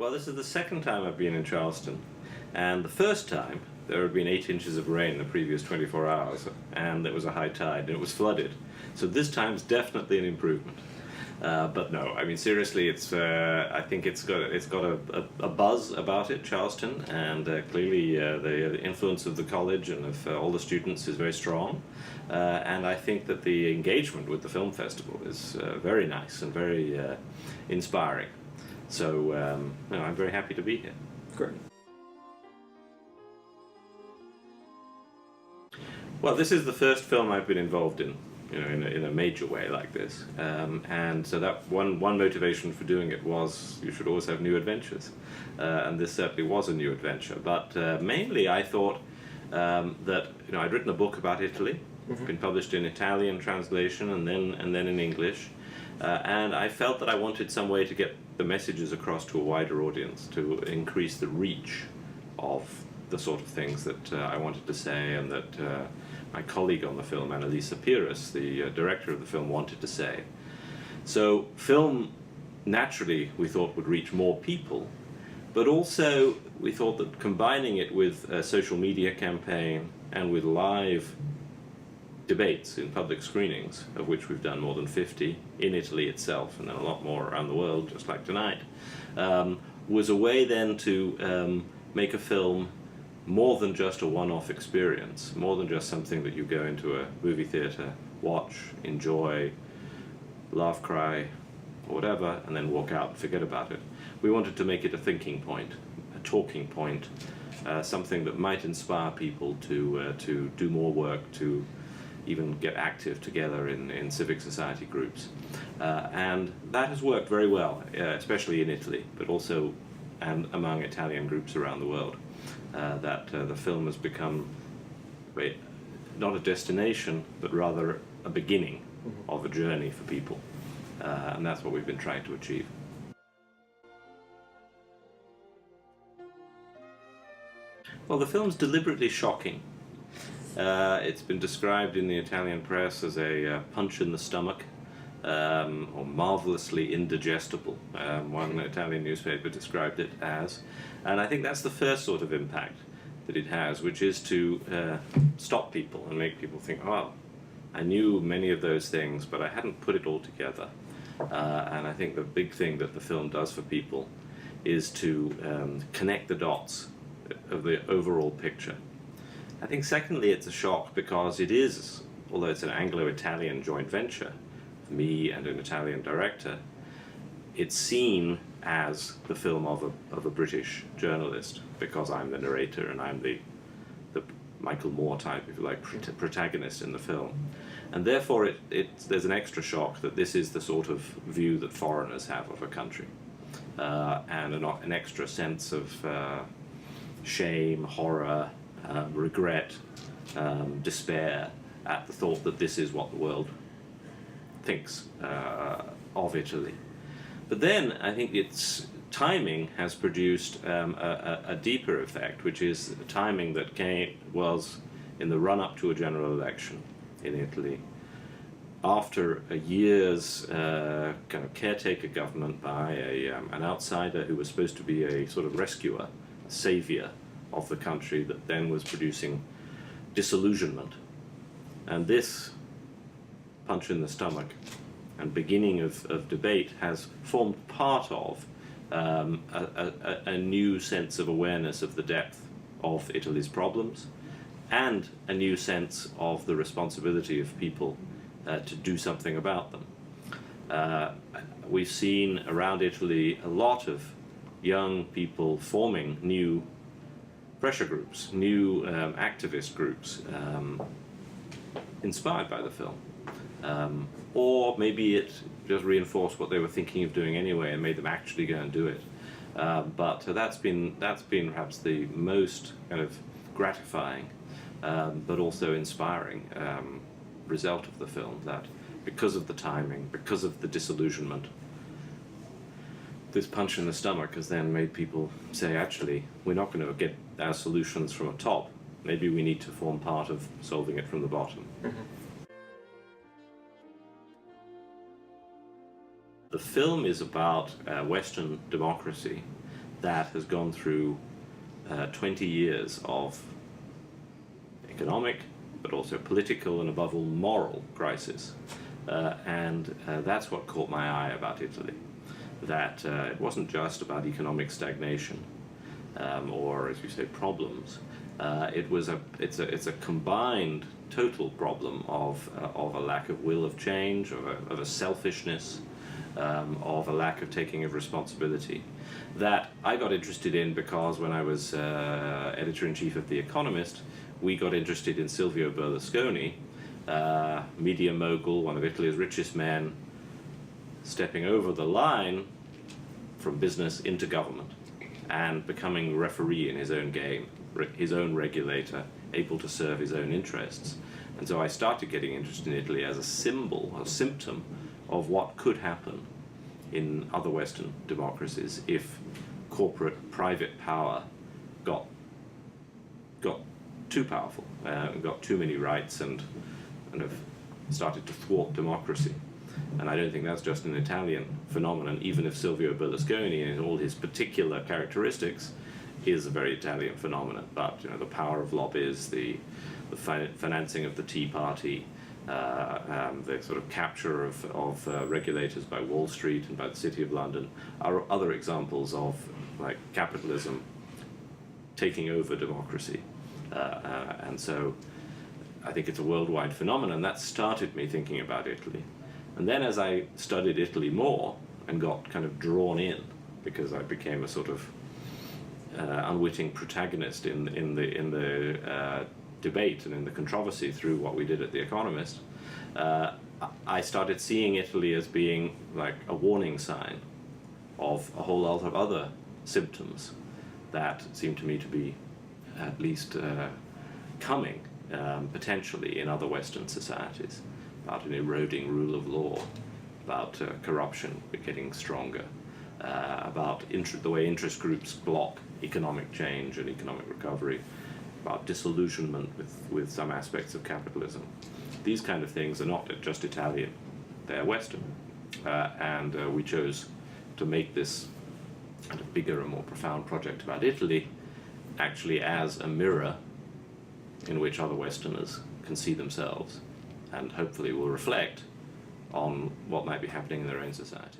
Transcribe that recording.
Well, this is the second time I've been in Charleston, and the first time there had been 8 inches of rain the previous 24 hours, and there was a high tide, and it was flooded. So this time's definitely an improvement. But no, I mean seriously, it's I think it's got a buzz about it, Charleston, and clearly the influence of the college and of all the students is very strong, and I think that the engagement with the film festival is very nice and very inspiring. So I'm very happy to be here. Great. Well, this is the first film I've been involved in, in a major way like this, and so that one motivation for doing it was you should always have new adventures, and this certainly was a new adventure. But mainly, I thought that I'd written a book about Italy, been published in Italian translation and then in English, and I felt that I wanted some way to get the messages across to a wider audience, to increase the reach of the sort of things that I wanted to say, and that my colleague on the film, Annalisa Pires, the director of the film, wanted to say. So film, naturally, we thought would reach more people, but also we thought that combining it with a social media campaign and with live debates in public screenings, of which we've done more than 50 in Italy itself, and then a lot more around the world, just like tonight, was a way then to make a film more than just a one-off experience, more than just something that you go into a movie theater, watch, enjoy, laugh, cry, or whatever, and then walk out and forget about it. We wanted to make it a thinking point, a talking point, something that might inspire people to do more work, to even get active together in civic society groups. And that has worked very well, especially in Italy, but also among Italian groups around the world. That the film has become not a destination, but rather a beginning of a journey for people. And that's what we've been trying to achieve. Well, the film's deliberately shocking. It's been described in the Italian press as a punch in the stomach, or marvelously indigestible. One Italian newspaper described it as. And I think that's the first sort of impact that it has, which is to stop people and make people think, oh, I knew many of those things, but I hadn't put it all together. And I think the big thing that the film does for people is to connect the dots of the overall picture. I think secondly, it's a shock because it is, although it's an Anglo-Italian joint venture, me and an Italian director, it's seen as the film of a British journalist, because I'm the narrator and I'm the Michael Moore type, if you like, protagonist in the film. And therefore there's an extra shock that this is the sort of view that foreigners have of a country, and an extra sense of shame, horror, regret, despair at the thought that this is what the world thinks of Italy. But then I think its timing has produced a deeper effect, which is timing that was in the run-up to a general election in Italy, after a year's kind of caretaker government by an outsider who was supposed to be a sort of rescuer, a savior of the country, that then was producing disillusionment. And this punch in the stomach and beginning of debate has formed part of a new sense of awareness of the depth of Italy's problems, and a new sense of the responsibility of people to do something about them. We've seen around Italy a lot of young people forming new pressure groups, new activist groups, inspired by the film. Or maybe it just reinforced what they were thinking of doing anyway and made them actually go and do it. But that's been perhaps the most kind of gratifying, but also inspiring result of the film, that because of the timing, because of the disillusionment, this punch in the stomach has then made people say, actually, we're not going to get our solutions from a top. Maybe we need to form part of solving it from the bottom. The film is about Western democracy that has gone through 20 years of economic, but also political and above all moral crisis. And that's what caught my eye about Italy. That it wasn't just about economic stagnation or, as you say, problems. It's a combined total problem of a lack of will of change, of a selfishness, of a lack of taking of responsibility, that I got interested in because when I was editor-in-chief of The Economist, we got interested in Silvio Berlusconi, media mogul, one of Italy's richest men, stepping over the line from business into government and becoming referee in his own game, his own regulator, able to serve his own interests. And so I started getting interested in Italy as a symbol, a symptom of what could happen in other Western democracies if corporate private power got too powerful, got too many rights, and kind of started to thwart democracy. And I don't think that's just an Italian phenomenon, even if Silvio Berlusconi, in all his particular characteristics, is a very Italian phenomenon. But the power of lobbies, the financing of the Tea Party, the sort of capture of regulators by Wall Street and by the City of London are other examples of like capitalism taking over democracy. And so I think it's a worldwide phenomenon. That started me thinking about Italy. And then as I studied Italy more and got kind of drawn in, because I became a sort of unwitting protagonist in the debate and in the controversy through what we did at The Economist, I started seeing Italy as being like a warning sign of a whole lot of other symptoms that seemed to me to be at least coming potentially in other Western societies, about an eroding rule of law, about corruption getting stronger, about the way interest groups block economic change and economic recovery, about disillusionment with some aspects of capitalism. These kind of things are not just Italian, they're Western. And we chose to make this kind of bigger and more profound project about Italy actually as a mirror in which other Westerners can see themselves and hopefully will reflect on what might be happening in their own society.